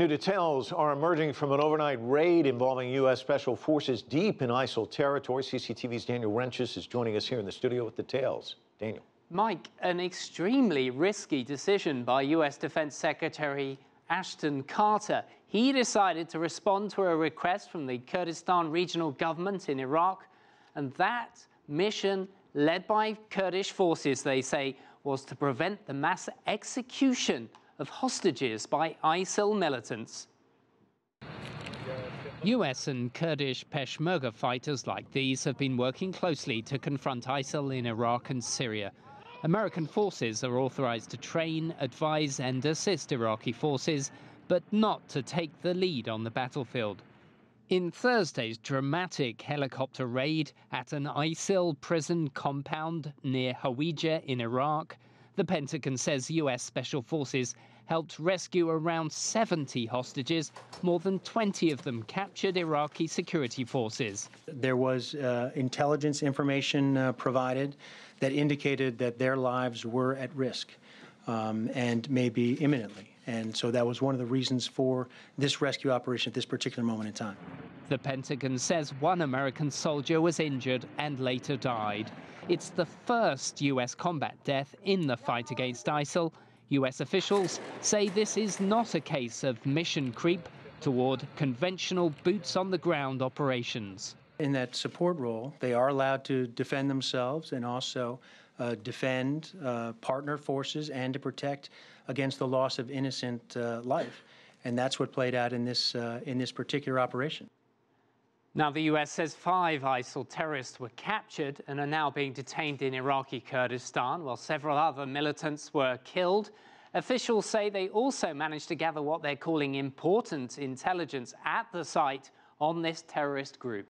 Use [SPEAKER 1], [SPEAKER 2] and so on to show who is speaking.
[SPEAKER 1] New details are emerging from an overnight raid involving U.S. Special Forces deep in ISIL territory. CCTV's Daniel Ryntjes is joining us here in the studio with details. Daniel.
[SPEAKER 2] Mike, an extremely risky decision by U.S. Defense Secretary Ashton Carter. He decided to respond to a request from the Kurdistan Regional Government in Iraq, and that mission, led by Kurdish forces, they say, was to prevent the mass execution of hostages by ISIL militants. US and Kurdish Peshmerga fighters like these have been working closely to confront ISIL in Iraq and Syria. American forces are authorized to train, advise and assist Iraqi forces, but not to take the lead on the battlefield. In Thursday's dramatic helicopter raid at an ISIL prison compound near Hawija in Iraq, the Pentagon says US Special Forces helped rescue around 70 hostages, more than 20 of them captured Iraqi security forces.
[SPEAKER 3] There was intelligence information provided that indicated that their lives were at risk and maybe imminently. And so that was one of the reasons for this rescue operation at this particular moment in time.
[SPEAKER 2] The Pentagon says one American soldier was injured and later died. It's the first US combat death in the fight against ISIL. US officials say this is not a case of mission creep toward conventional boots-on-the-ground operations.
[SPEAKER 3] In that support role, they are allowed to defend themselves and also defend partner forces and to protect against the loss of innocent life. And that's what played out in this particular operation.
[SPEAKER 2] Now, the US says 5 ISIL terrorists were captured and are now being detained in Iraqi Kurdistan, while several other militants were killed. Officials say they also managed to gather what they're calling important intelligence at the site on this terrorist group.